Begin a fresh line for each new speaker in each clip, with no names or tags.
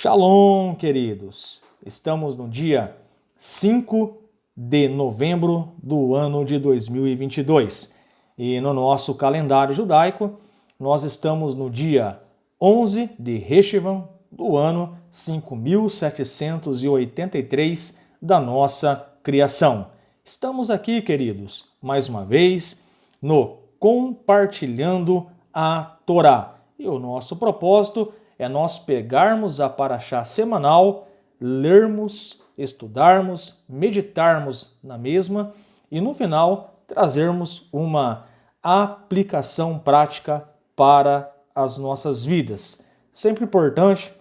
Shalom, queridos! Estamos no dia 5 de novembro do ano de 2022 e no nosso calendário judaico nós estamos no dia 11 de Reshvan do ano 5783 da nossa criação. Estamos aqui, queridos, mais uma vez no Compartilhando a Torá. E o nosso propósito é nós pegarmos a paraxá semanal, lermos, estudarmos, meditarmos na mesma e no final trazermos uma aplicação prática para as nossas vidas. Sempre importante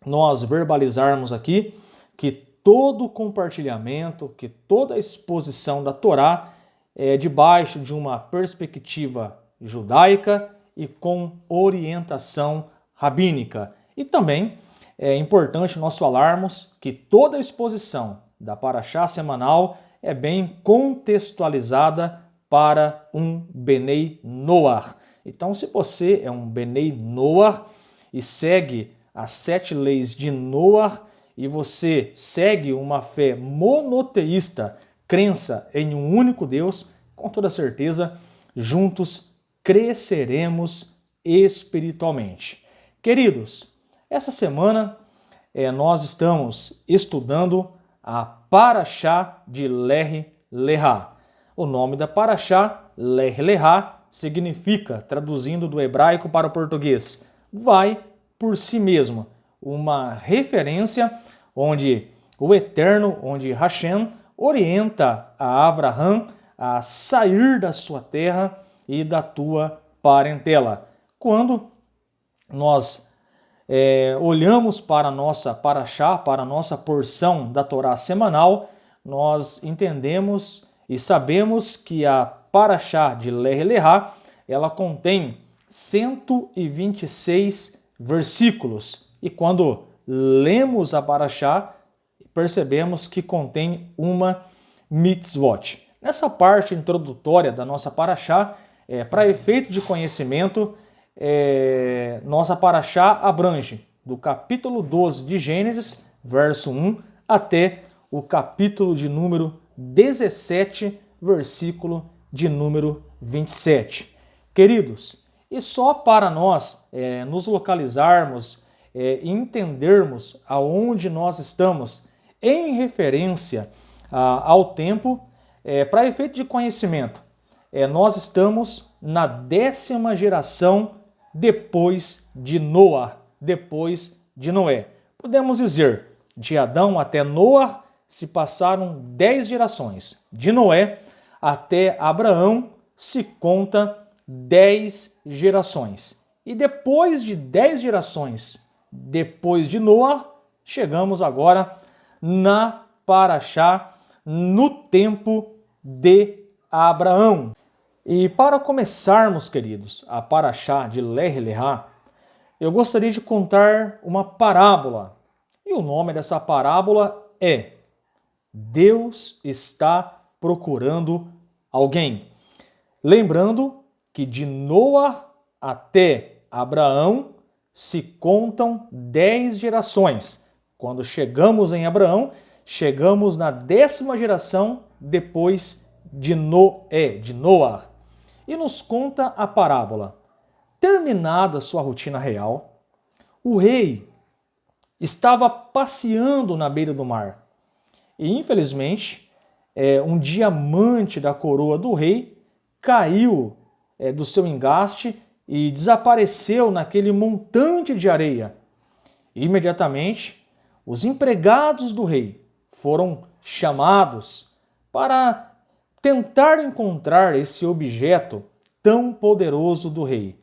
nós verbalizarmos aqui que todo compartilhamento, que toda exposição da Torá é debaixo de uma perspectiva judaica e com orientação rabínica. E também é importante nós falarmos que toda a exposição da paraxá semanal é bem contextualizada para um Benei Noach. Então, se você é um Benei Noach e segue as 7 leis de Noach e você segue uma fé monoteísta, crença em um único Deus, com toda certeza, juntos cresceremos espiritualmente. Queridos, essa semana nós estamos estudando a Paraxá de Lech Lecha. O nome da Paraxá, Lech Lecha, significa, traduzindo do hebraico para o português, vai por si mesmo. Uma referência onde o Eterno, onde Hashem, orienta a Abraham a sair da sua terra e da tua parentela. Quando nós olhamos para a nossa paraxá, para a nossa porção da Torá semanal, nós entendemos e sabemos que a paraxá de Lech Lecha, ela contém 126 versículos. E quando lemos a paraxá, percebemos que contém uma mitzvot. Nessa parte introdutória da nossa paraxá, para efeito de conhecimento, nossa paraxá abrange do capítulo 12 de Gênesis, verso 1, até o capítulo de número 17, versículo de número 27. Queridos, e só para nós nos localizarmos e entendermos aonde nós estamos em referência ao tempo, para efeito de conhecimento, nós estamos na 10ª geração depois de Noah, depois de Noé. Podemos dizer, de Adão até Noah se passaram 10 gerações. De Noé até Abraão se conta 10 gerações. E depois de 10 gerações, depois de Noah, chegamos agora na paraxá, no tempo de Abraão. E para começarmos, queridos, a paraxá de Lech Lecha, eu gostaria de contar uma parábola. E o nome dessa parábola é Deus está procurando alguém. Lembrando que de Noah até Abraão se contam 10 gerações. Quando chegamos em Abraão, chegamos na 10ª geração depois de Noé, de Noah. E nos conta a parábola. Terminada sua rotina real, o rei estava passeando na beira do mar. E, infelizmente, um diamante da coroa do rei caiu do seu engaste e desapareceu naquele montante de areia. Imediatamente, os empregados do rei foram chamados para tentar encontrar esse objeto tão poderoso do rei.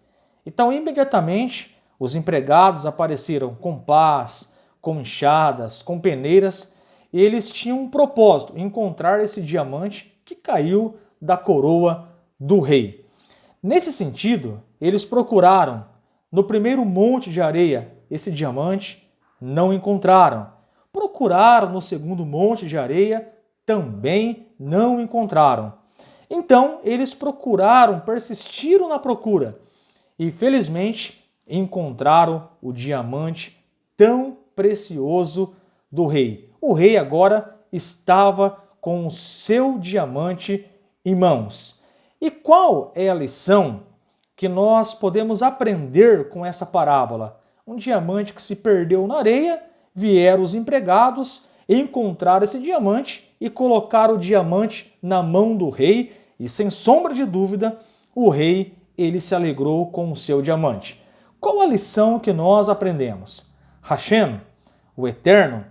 Então, imediatamente, os empregados apareceram com pás, com enxadas, com peneiras, e eles tinham um propósito, encontrar esse diamante que caiu da coroa do rei. Nesse sentido, eles procuraram no primeiro monte de areia esse diamante, não encontraram. Procuraram no segundo monte de areia, também não encontraram. Então, eles procuraram, persistiram na procura e, felizmente, encontraram o diamante tão precioso do rei. O rei agora estava com o seu diamante em mãos. E qual é a lição que nós podemos aprender com essa parábola? Um diamante que se perdeu na areia, vieram os empregados, encontraram esse diamante e colocaram o diamante na mão do rei, e sem sombra de dúvida, o rei ele se alegrou com o seu diamante. Qual a lição que nós aprendemos? Hashem, o Eterno,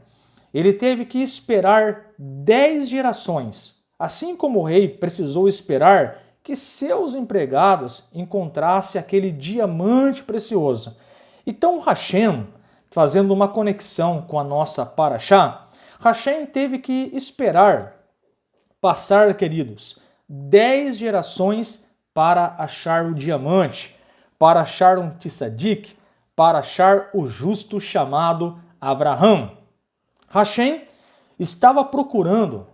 ele teve que esperar 10 gerações, assim como o rei precisou esperar que seus empregados encontrassem aquele diamante precioso. Então Hashem, fazendo uma conexão com a nossa Parashá, Hashem teve que esperar, passar, queridos, 10 gerações para achar o diamante, para achar um tzadik, para achar o justo chamado Abraham. Hashem estava procurando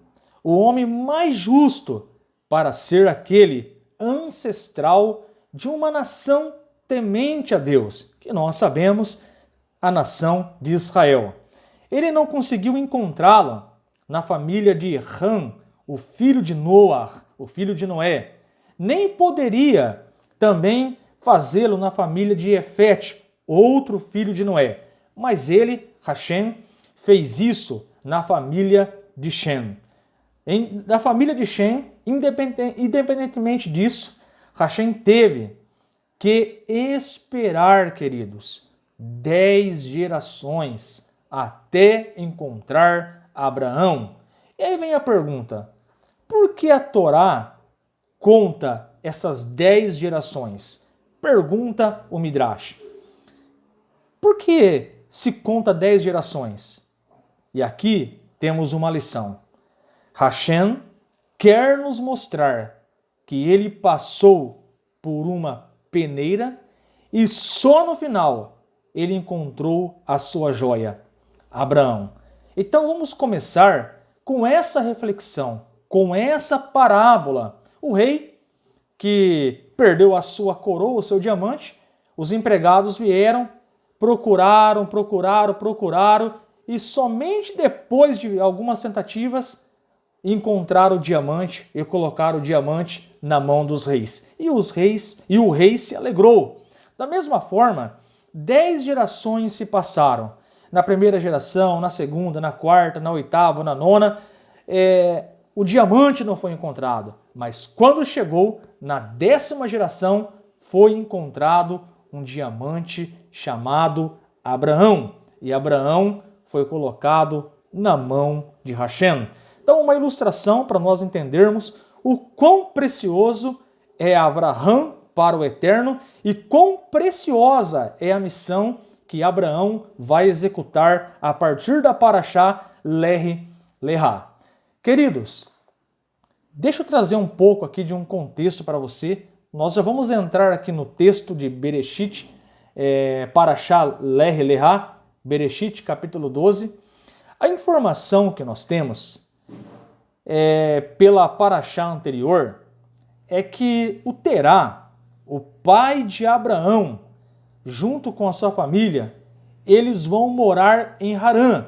o homem mais justo para ser aquele ancestral de uma nação temente a Deus, que nós sabemos, a nação de Israel. Ele não conseguiu encontrá-lo na família de Ham, o filho de Noah, o filho de Noé. Nem poderia também fazê-lo na família de Efete, outro filho de Noé. Mas ele, Hashem, fez isso na família de Shem. Da família de Shem, independentemente disso, Hashem teve que esperar, queridos, 10 gerações até encontrar Abraão. E aí vem a pergunta, por que a Torá conta essas 10 gerações? Pergunta o Midrash. Por que se conta 10 gerações? E aqui temos uma lição. Hashem quer nos mostrar que ele passou por uma peneira e só no final ele encontrou a sua joia, Abraão. Então vamos começar com essa reflexão, com essa parábola. O rei que perdeu a sua coroa, o seu diamante, os empregados vieram, procuraram e somente depois de algumas tentativas encontraram o diamante e colocaram o diamante na mão dos reis. E o rei se alegrou. Da mesma forma, 10 gerações se passaram. Na primeira geração, na segunda, na quarta, na oitava, na nona, o diamante não foi encontrado. Mas quando chegou na 10ª geração, foi encontrado um diamante chamado Abraão. E Abraão foi colocado na mão de Hashem. Então, uma ilustração para nós entendermos o quão precioso é Abraão para o Eterno e quão preciosa é a missão que Abraão vai executar a partir da Parashá Lech Lechá. Queridos, deixa eu trazer um pouco aqui de um contexto para você. Nós já vamos entrar aqui no texto de Bereshit, Parashá Lech Lechá, Bereshit, capítulo 12. A informação que nós temos pela Parashá anterior é que o Terá, o pai de Abraão, junto com a sua família, eles vão morar em Harã.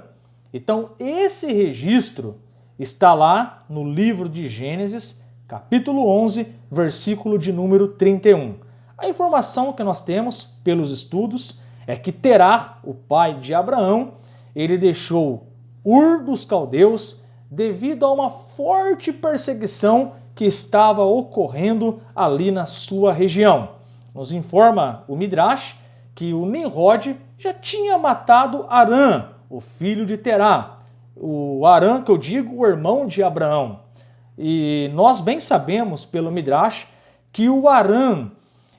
Então, esse registro está lá no livro de Gênesis, capítulo 11, versículo de número 31. A informação que nós temos pelos estudos é que Terá, o pai de Abraão, ele deixou Ur dos Caldeus devido a uma forte perseguição que estava ocorrendo ali na sua região. Nos informa o Midrash que o Nimrod já tinha matado Arã, o filho de Terá. O Arã, que eu digo, o irmão de Abraão. E nós bem sabemos pelo Midrash que o Arã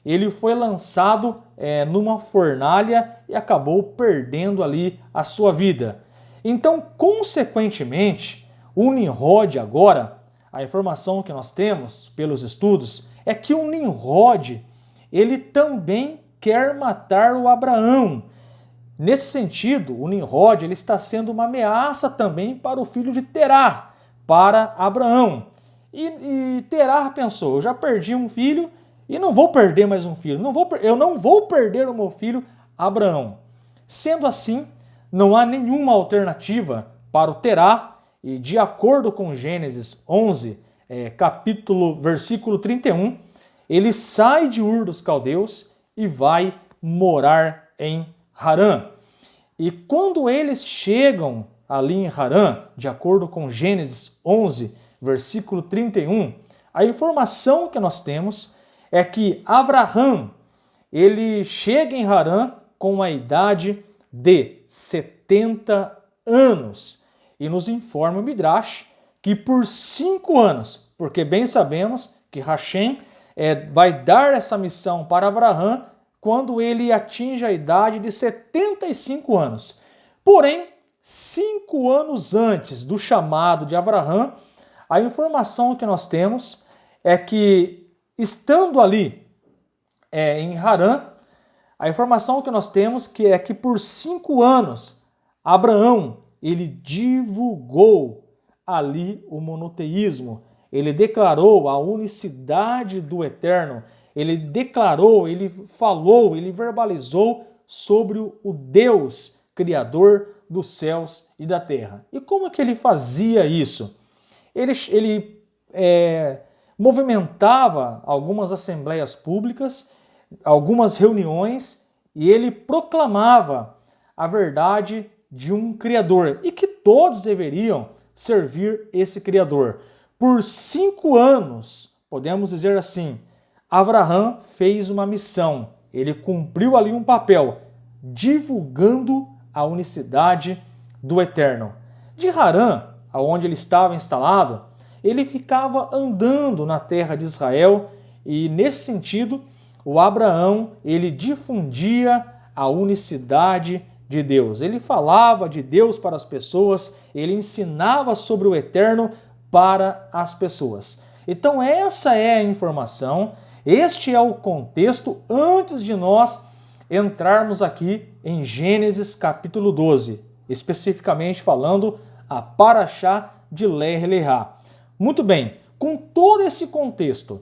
ele foi lançado numa fornalha e acabou perdendo ali a sua vida. Então, consequentemente, o Nimrod agora, a informação que nós temos pelos estudos, é que o Nimrod, ele também quer matar o Abraão. Nesse sentido, o Nimrod ele está sendo uma ameaça também para o filho de Terá, para Abraão. E Terá pensou, eu já perdi um filho e não vou perder mais um filho. Eu não vou perder o meu filho Abraão. Sendo assim, não há nenhuma alternativa para o Terá, e de acordo com Gênesis 11, versículo 31, ele sai de Ur dos Caldeus e vai morar em Harã. E quando eles chegam ali em Harã, de acordo com Gênesis 11, versículo 31, a informação que nós temos é que Avraham, ele chega em Harã com a idade de 70 anos. E nos informa o Midrash que por 5 anos, porque bem sabemos que Hashem vai dar essa missão para Avraham quando ele atinge a idade de 75 anos. Porém, 5 anos antes do chamado de Avraham, a informação que nós temos é que, estando ali em Harã, a informação que nós temos é que por 5 anos, Abraão, ele divulgou ali o monoteísmo, ele declarou a unicidade do Eterno, ele declarou, ele falou, ele verbalizou sobre o Deus Criador dos céus e da terra. E como é que ele fazia isso? Ele movimentava algumas assembleias públicas, algumas reuniões, e ele proclamava a verdade de um Criador e que todos deveriam servir esse Criador. Por 5 anos, podemos dizer assim, Avraham fez uma missão, ele cumpriu ali um papel, divulgando a unicidade do Eterno. De Harã, onde ele estava instalado, ele ficava andando na terra de Israel e, nesse sentido, o Abraão, ele difundia a unicidade de Deus. Ele falava de Deus para as pessoas, ele ensinava sobre o Eterno para as pessoas. Então essa é a informação, este é o contexto antes de nós entrarmos aqui em Gênesis capítulo 12, especificamente falando a Parashá de Lech Lechá. Muito bem, com todo esse contexto,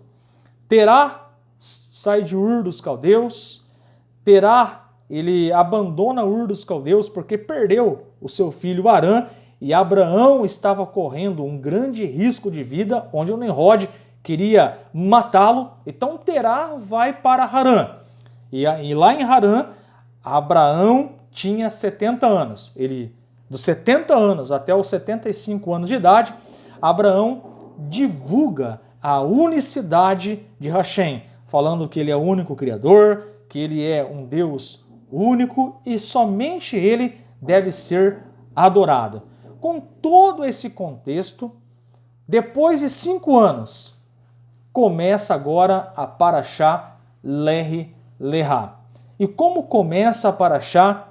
Terá sai de Ur dos Caldeus, Terá ele abandona Ur dos Caldeus porque perdeu o seu filho Harã, e Abraão estava correndo um grande risco de vida, onde o Nimrod queria matá-lo. Então Terá vai para Harã. E lá em Harã, Abraão tinha 70 anos. Ele, dos 70 anos até os 75 anos de idade, Abraão divulga a unicidade de Hashem, falando que ele é o único Criador, que ele é um Deus único e somente ele deve ser adorado. Com todo esse contexto, depois de 5 anos, começa agora a Parashá Lech Lechá. E como começa a Parashá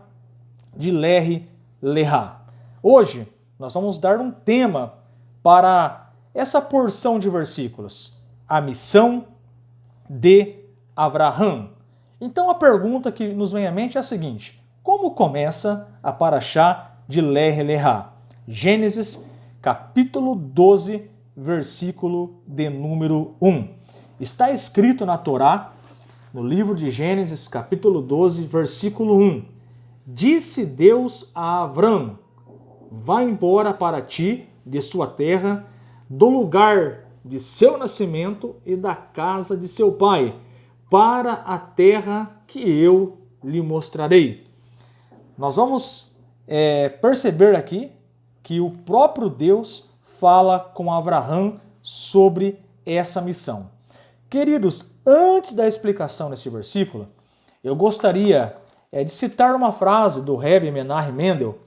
de Lech Lechá? Hoje nós vamos dar um tema para essa porção de versículos, a missão de Avraham. Então a pergunta que nos vem à mente é a seguinte: como começa a Parashá de Lech Lechá? Gênesis capítulo 12, versículo de número 1. Está escrito na Torá, no livro de Gênesis capítulo 12, versículo 1. Disse Deus a Avram: vá embora para ti de sua terra, do lugar de seu nascimento e da casa de seu pai, para a terra que eu lhe mostrarei. Nós vamos perceber aqui que o próprio Deus fala com Avraham sobre essa missão. Queridos, antes da explicação desse versículo, eu gostaria de citar uma frase do Rebbe Menahem Mendel,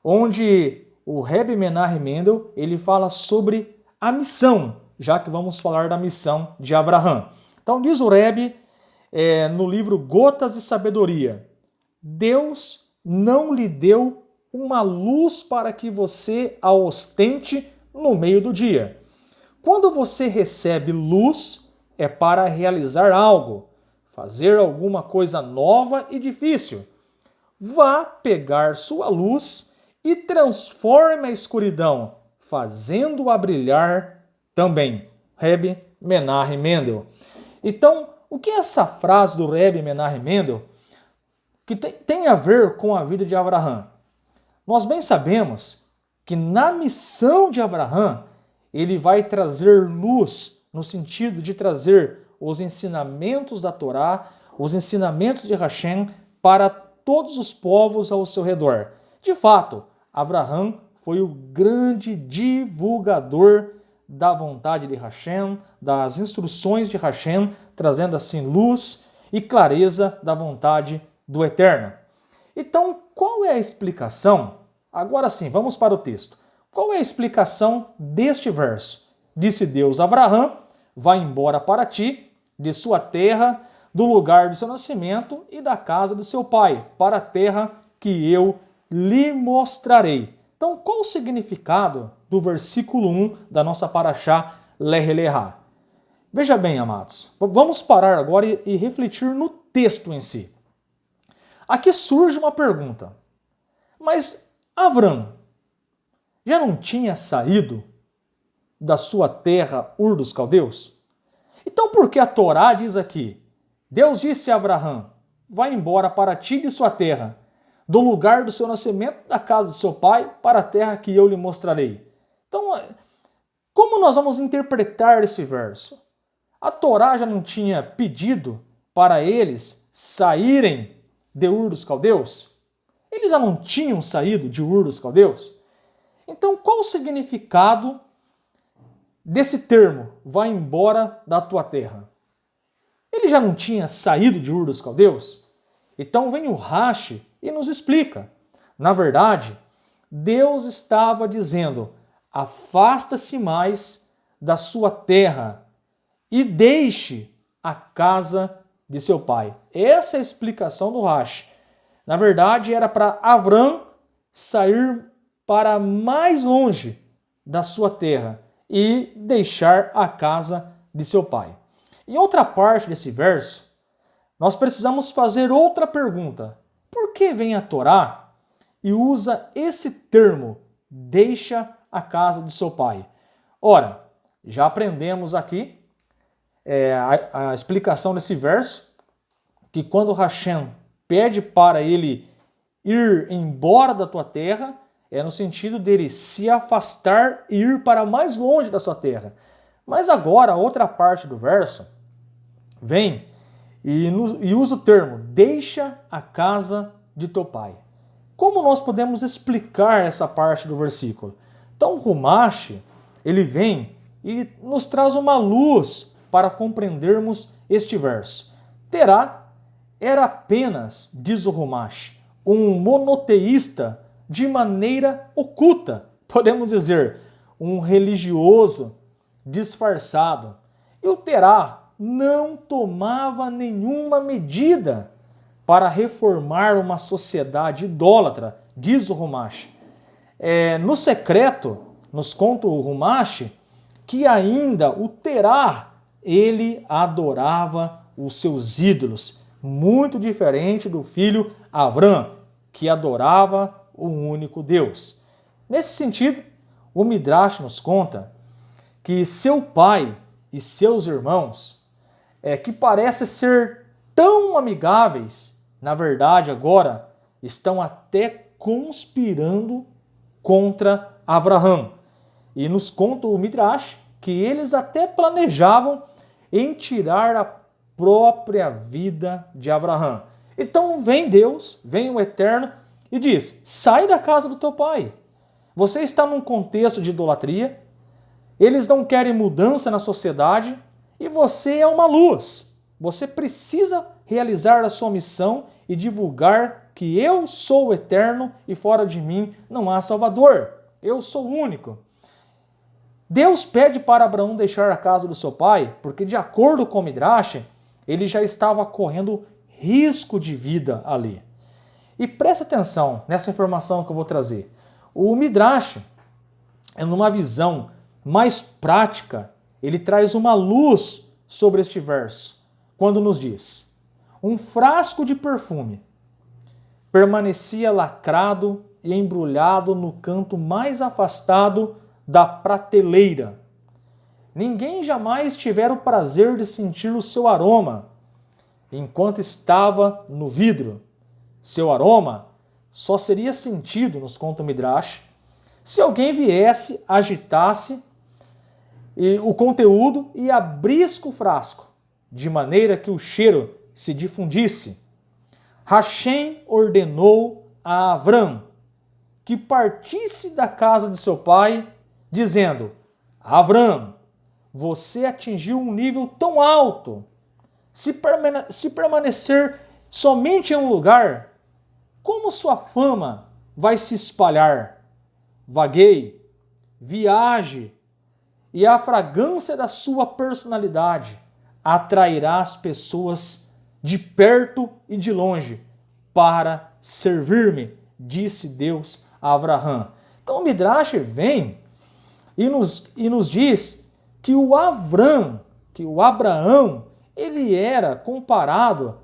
onde o Rebbe Menahem Mendel ele fala sobre a missão, já que vamos falar da missão de Avraham. Então diz o Rebbe no livro Gotas de Sabedoria: Deus não lhe deu uma luz para que você a ostente no meio do dia. Quando você recebe luz, é para realizar algo, fazer alguma coisa nova e difícil. Vá pegar sua luz e transforme a escuridão, fazendo-a brilhar também. Rebbe Menahem Mendel. Então, o que é essa frase do Rebbe Menahem Mendel que tem a ver com a vida de Avraham? Nós bem sabemos que na missão de Abraão, ele vai trazer luz, no sentido de trazer os ensinamentos da Torá, os ensinamentos de Hashem para todos os povos ao seu redor. De fato, Abraão foi o grande divulgador da vontade de Hashem, das instruções de Hashem, trazendo assim luz e clareza da vontade do Eterno. Então, qual é a explicação? Agora sim, vamos para o texto. Qual é a explicação deste verso? Disse Deus a Abraão: vai embora para ti, de sua terra, do lugar do seu nascimento e da casa do seu pai, para a terra que eu lhe mostrarei. Então, qual o significado do versículo 1 da nossa paraxá Lech Lecha? Veja bem, amados, vamos parar agora e refletir no texto em si. Aqui surge uma pergunta. Mas Avrão já não tinha saído da sua terra Ur dos Caldeus? Então por que a Torá diz aqui: Deus disse a Abraão: vai embora para ti de sua terra, do lugar do seu nascimento, da casa do seu pai, para a terra que eu lhe mostrarei? Então, como nós vamos interpretar esse verso? A Torá já não tinha pedido para eles saírem de Ur dos Caldeus? Eles já não tinham saído de Ur dos Caldeus? Então, qual o significado desse termo, vai embora da tua terra? Ele já não tinha saído de Ur dos Caldeus? Então vem o Rashi e nos explica. Na verdade, Deus estava dizendo: afasta-se mais da sua terra e deixe a casa de seu pai. Essa é a explicação do Rashi. Na verdade, era para Avrão sair para mais longe da sua terra e deixar a casa de seu pai. Em outra parte desse verso, nós precisamos fazer outra pergunta. Por que vem a Torá e usa esse termo, deixa a casa de seu pai? Ora, já aprendemos aqui a explicação desse verso, que quando Hashem pede para ele ir embora da tua terra, é no sentido dele se afastar e ir para mais longe da sua terra. Mas agora, a outra parte do verso vem e usa o termo, deixa a casa de teu pai. Como nós podemos explicar essa parte do versículo? Então, o Rumash, ele vem e nos traz uma luz para compreendermos este verso. Terá era apenas, diz o Rumash, um monoteísta de maneira oculta, podemos dizer, um religioso disfarçado. E o Terá não tomava nenhuma medida para reformar uma sociedade idólatra, diz o Rumash. No secreto, nos conta o Rumash, que ainda o Terá, ele adorava os seus ídolos, muito diferente do filho Avrão, que adorava o único Deus. Nesse sentido, o Midrash nos conta que seu pai e seus irmãos, que parecem ser tão amigáveis, na verdade agora estão até conspirando contra Abraão. E nos conta o Midrash que eles até planejavam em tirar a própria vida de Abraão. Então vem Deus, vem o Eterno e diz: sai da casa do teu pai. Você está num contexto de idolatria, eles não querem mudança na sociedade e você é uma luz. Você precisa realizar a sua missão e divulgar que eu sou o Eterno e fora de mim não há Salvador. Eu sou o único. Deus pede para Abraão deixar a casa do seu pai, porque de acordo com o Midrash, ele já estava correndo risco de vida ali. E preste atenção nessa informação que eu vou trazer. O Midrash, numa visão mais prática, ele traz uma luz sobre este verso, quando nos diz: um frasco de perfume permanecia lacrado e embrulhado no canto mais afastado da prateleira. Ninguém jamais tivera o prazer de sentir o seu aroma enquanto estava no vidro. Seu aroma só seria sentido, nos conta o Midrash, se alguém viesse, agitasse o conteúdo e abrisse o frasco, de maneira que o cheiro se difundisse. Hashem ordenou a Avram que partisse da casa de seu pai, dizendo: Avram, você atingiu um nível tão alto. Se permanecer somente em um lugar, como sua fama vai se espalhar? Vagueie, viaje, e a fragrância da sua personalidade atrairá as pessoas de perto e de longe para servir-me, disse Deus a Abraão. Então o Midrash vem e nos diz que o Abraão, ele era comparado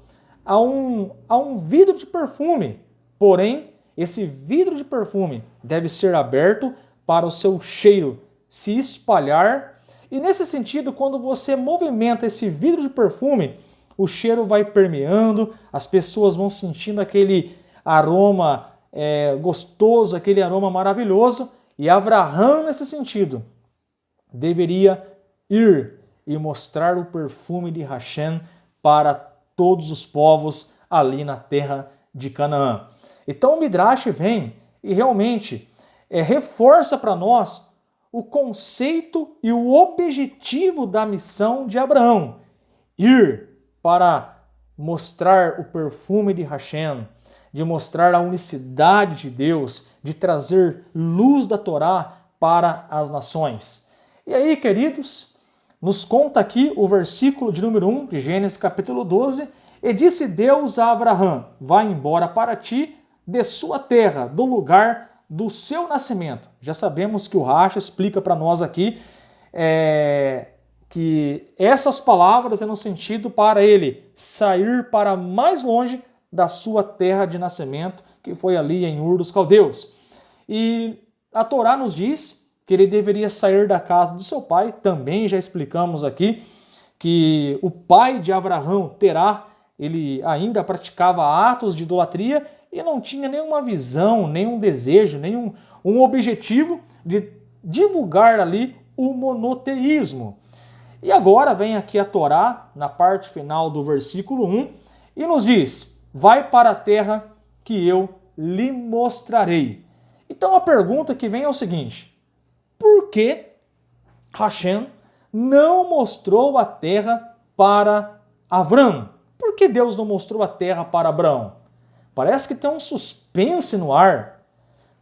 a um vidro de perfume. Porém, esse vidro de perfume deve ser aberto para o seu cheiro se espalhar. E nesse sentido, quando você movimenta esse vidro de perfume, o cheiro vai permeando, as pessoas vão sentindo aquele aroma gostoso, aquele aroma maravilhoso. E Abraão, nesse sentido, deveria ir e mostrar o perfume de Hashem para todos os povos ali na terra de Canaã. Então o Midrash vem e realmente reforça para nós o conceito e o objetivo da missão de Abraão: ir para mostrar o perfume de Hashem, de mostrar a unicidade de Deus, de trazer luz da Torá para as nações. E aí, queridos, nos conta aqui o versículo de número 1 de Gênesis capítulo 12, e disse Deus a Abraão: vai embora para ti de sua terra, do lugar do seu nascimento. Já sabemos que o Rashi explica para nós aqui que essas palavras é no sentido para ele sair para mais longe da sua terra de nascimento, que foi ali em Ur dos Caldeus. E a Torá nos diz que ele deveria sair da casa do seu pai. Também já explicamos aqui que o pai de Abraão, Terá, ele ainda praticava atos de idolatria e não tinha nenhuma visão, nenhum desejo, nenhum objetivo de divulgar ali o monoteísmo. E agora vem aqui a Torá, na parte final do versículo 1, e nos diz: vai para a terra que eu lhe mostrarei. Então a pergunta que vem é o seguinte: por que Hashem não mostrou a terra para Abraão? Por que Deus não mostrou a terra para Abraão? Parece que tem um suspense no ar.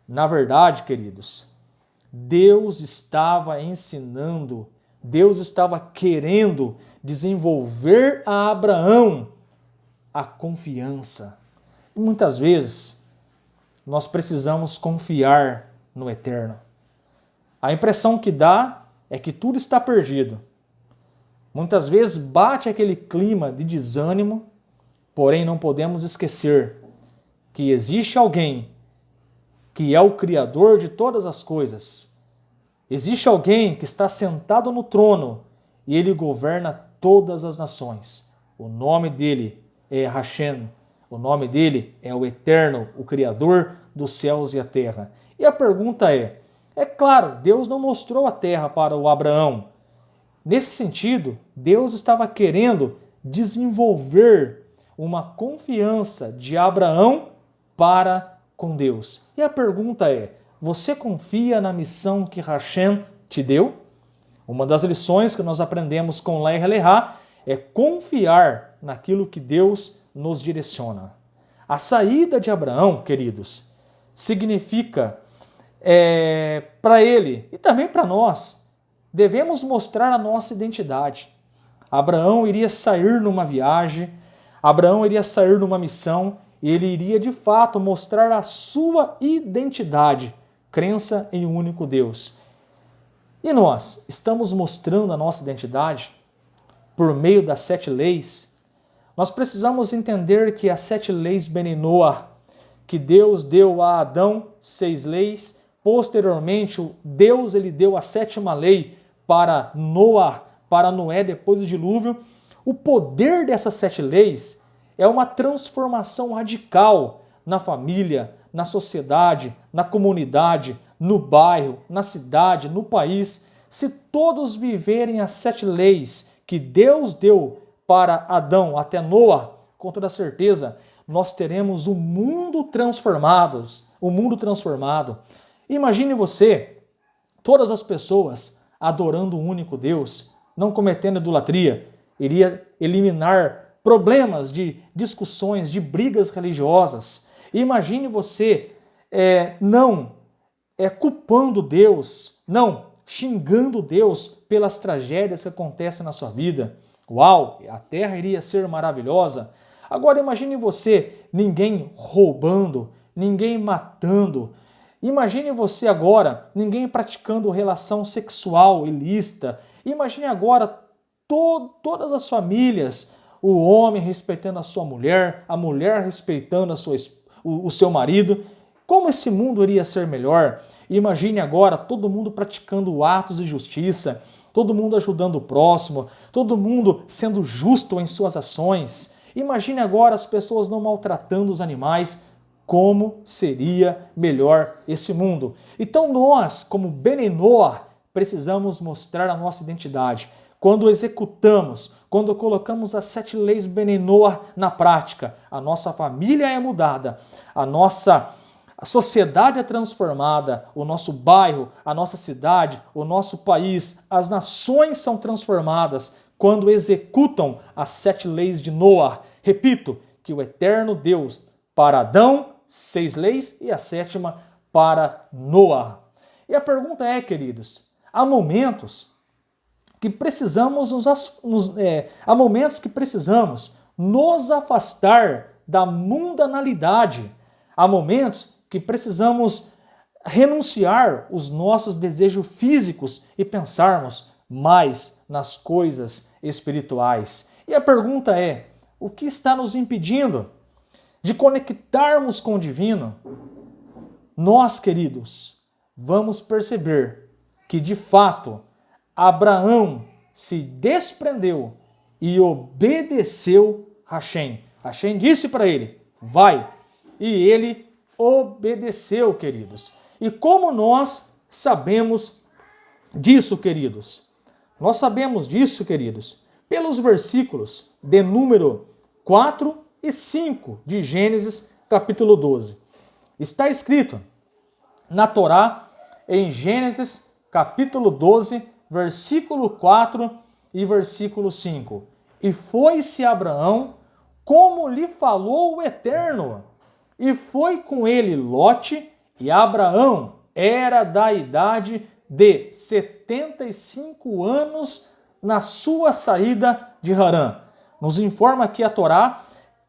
Na verdade, queridos, Deus estava ensinando, Deus estava querendo desenvolver a Abraão a confiança. E muitas vezes nós precisamos confiar no Eterno. A impressão que dá é que tudo está perdido. Muitas vezes bate aquele clima de desânimo, porém não podemos esquecer que existe alguém que é o Criador de todas as coisas. Existe alguém que está sentado no trono e ele governa todas as nações. O nome dele é Hashem. O nome dele é o Eterno, o Criador dos céus e a terra. E a pergunta é claro, Deus não mostrou a terra para o Abraão. Nesse sentido, Deus estava querendo desenvolver uma confiança de Abraão para com Deus. E a pergunta é: você confia na missão que Hashem te deu? Uma das lições que nós aprendemos com Lech Lecha é confiar naquilo que Deus nos direciona. A saída de Abraão, queridos, significa para ele e também para nós, devemos mostrar a nossa identidade. Abraão iria sair numa viagem, Abraão iria sair numa missão, e ele iria de fato mostrar a sua identidade, crença em um único Deus. E nós estamos mostrando a nossa identidade por meio das 7 leis? Nós precisamos entender que as 7 leis Bnei Noach, que Deus deu a Adão 6 leis, posteriormente Deus ele deu a 7ª lei para Noah, para Noé depois do dilúvio. O poder dessas 7 leis é uma transformação radical na família, na sociedade, na comunidade, no bairro, na cidade, no país, se todos viverem as 7 leis que Deus deu para Adão até Noé, com toda certeza, nós teremos um mundo transformado. Imagine você, todas as pessoas adorando um único Deus, não cometendo idolatria, iria eliminar problemas de discussões, de brigas religiosas. Imagine você não culpando Deus, não xingando Deus pelas tragédias que acontecem na sua vida. Uau, a terra iria ser maravilhosa. Agora imagine você, ninguém roubando, ninguém matando. Imagine você agora, ninguém praticando relação sexual ilícita. Imagine agora todas as famílias, o homem respeitando a sua mulher, a mulher respeitando o seu marido. Como esse mundo iria ser melhor? Imagine agora todo mundo praticando atos de justiça, todo mundo ajudando o próximo, todo mundo sendo justo em suas ações. Imagine agora as pessoas não maltratando os animais. Como seria melhor esse mundo? Então nós, como Benenoa, precisamos mostrar a nossa identidade. Quando executamos, quando colocamos as 7 leis Benenoa na prática, a nossa família é mudada, a sociedade é transformada, o nosso bairro, a nossa cidade, o nosso país, as nações são transformadas quando executam as 7 leis de Noé. Repito, que o eterno Deus, para Adão, 6 leis e a 7ª para Noé. E a pergunta é, queridos, há momentos que precisamos nos afastar da mundanalidade. Há momentos que precisamos renunciar os nossos desejos físicos e pensarmos mais nas coisas espirituais. E a pergunta é, o que está nos impedindo de conectarmos com o divino? Nós, queridos, vamos perceber que, de fato, Abraão se desprendeu e obedeceu Hashem. Hashem disse para ele, vai. E ele obedeceu, queridos. E como nós sabemos disso, queridos? Nós sabemos disso, queridos, pelos versículos de número 4 e 5 de Gênesis, capítulo 12. Está escrito na Torá, em Gênesis, capítulo 12, versículo 4 e versículo 5. E foi-se Abraão, como lhe falou o Eterno, e foi com ele Lote, e Abraão era da idade de 75 anos na sua saída de Harã. Nos informa aqui a Torá,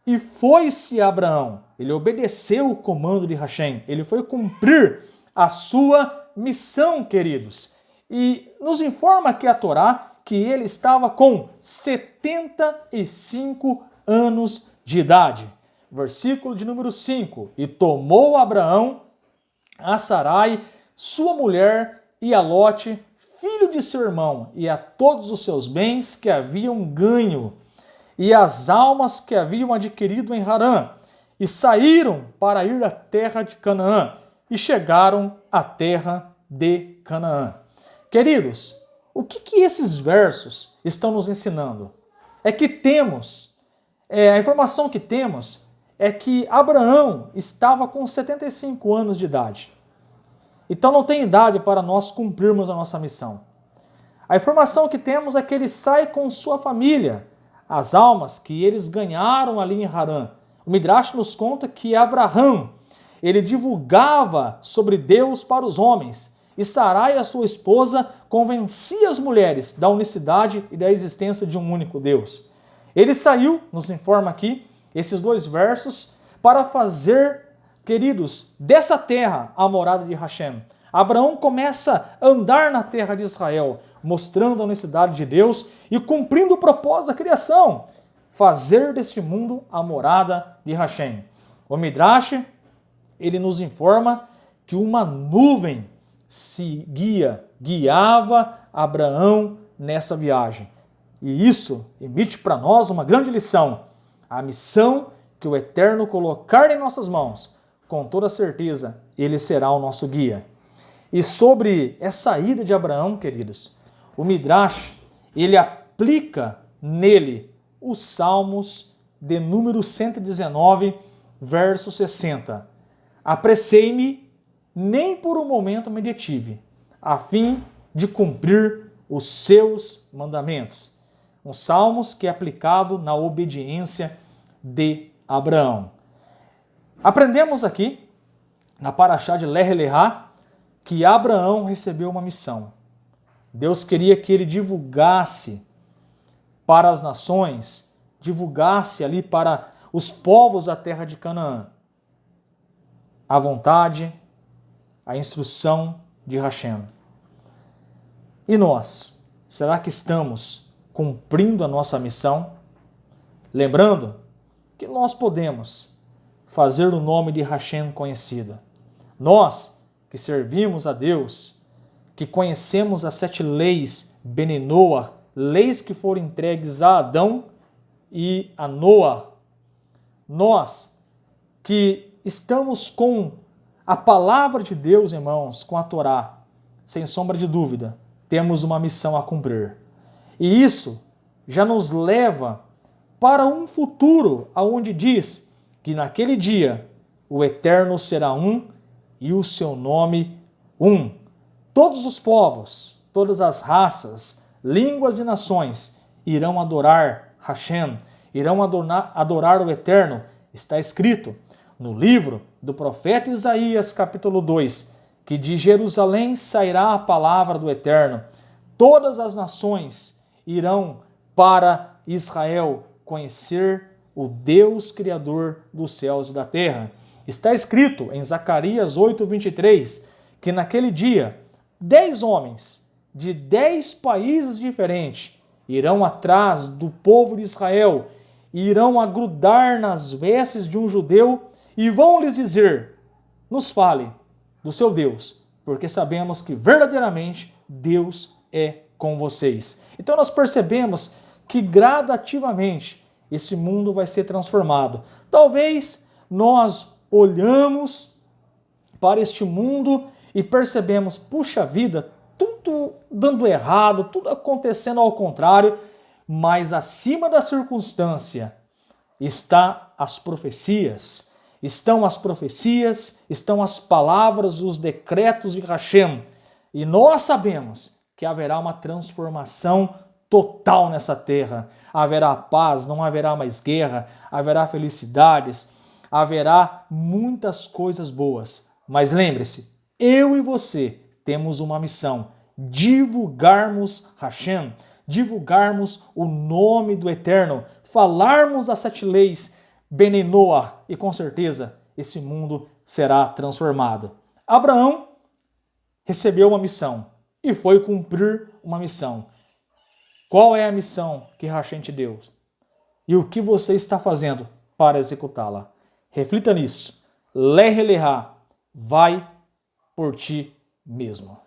e foi-se Abraão, ele obedeceu o comando de Hashem, ele foi cumprir a sua missão, queridos. E nos informa aqui a Torá que ele estava com 75 anos de idade. Versículo de número 5. E tomou Abraão a Sarai, sua mulher, e a Lote, filho de seu irmão, e a todos os seus bens que haviam ganho, e as almas que haviam adquirido em Harã, e saíram para ir à terra de Canaã, e chegaram à terra de Canaã. Queridos, o que esses versos estão nos ensinando? É que a informação que temos é que Abraão estava com 75 anos de idade. Então não tem idade para nós cumprirmos a nossa missão. A informação que temos é que ele sai com sua família, as almas que eles ganharam ali em Harã. O Midrash nos conta que Abraão, ele divulgava sobre Deus para os homens, e Sarai, a sua esposa, convencia as mulheres da unicidade e da existência de um único Deus. Ele saiu, nos informa aqui, esses 2 versos, para fazer, queridos, dessa terra a morada de Hashem. Abraão começa a andar na terra de Israel, mostrando a unicidade de Deus e cumprindo o propósito da criação, fazer deste mundo a morada de Hashem. O Midrash, ele nos informa que uma nuvem guiava Abraão nessa viagem. E isso emite para nós uma grande lição. A missão que o Eterno colocar em nossas mãos, com toda certeza, ele será o nosso guia. E sobre essa ida de Abraão, queridos, o Midrash, ele aplica nele os Salmos de número 119, verso 60. Apressei-me, nem por um momento me detive, a fim de cumprir os seus mandamentos. Um Salmos que é aplicado na obediência de Abraão. Aprendemos aqui, na Parashá de Lech Lecha, que Abraão recebeu uma missão. Deus queria que ele divulgasse para as nações, divulgasse ali para os povos da terra de Canaã a vontade, a instrução de Hashem. E nós, será que estamos cumprindo a nossa missão? Lembrando que nós podemos fazer o nome de Hashem conhecido. Nós que servimos a Deus, que conhecemos as 7 leis Benenoah, leis que foram entregues a Adão e a Noah. Nós que estamos com a palavra de Deus, irmãos, com a Torá, sem sombra de dúvida, temos uma missão a cumprir. E isso já nos leva para um futuro onde diz que naquele dia o Eterno será um e o seu nome um. Todos os povos, todas as raças, línguas e nações irão adorar Hashem, irão adorar o Eterno. Está escrito no livro do profeta Isaías, capítulo 2, que de Jerusalém sairá a palavra do Eterno. Todas as nações irão para Israel conhecer o Deus Criador dos céus e da terra. Está escrito em Zacarias 8:23 que naquele dia 10 homens de 10 países diferentes irão atrás do povo de Israel e irão agrudar nas vestes de um judeu e vão lhes dizer: nos fale do seu Deus, porque sabemos que verdadeiramente Deus é com vocês. Então nós percebemos que gradativamente esse mundo vai ser transformado. Talvez nós olhamos para este mundo e percebemos, puxa vida, tudo dando errado, tudo acontecendo ao contrário, mas acima da circunstância estão as profecias, estão as palavras, os decretos de Hashem, e nós sabemos que haverá uma transformação total nessa terra. Haverá paz, não haverá mais guerra, haverá felicidades, haverá muitas coisas boas. Mas lembre-se, eu e você temos uma missão: divulgarmos Hashem, divulgarmos o nome do Eterno, falarmos as 7 leis Benenoah, e com certeza esse mundo será transformado. Abraão recebeu uma missão e foi cumprir uma missão. Qual é a missão que Hashem te deu? E o que você está fazendo para executá-la? Reflita nisso. Lech Lecha, vai por ti mesmo.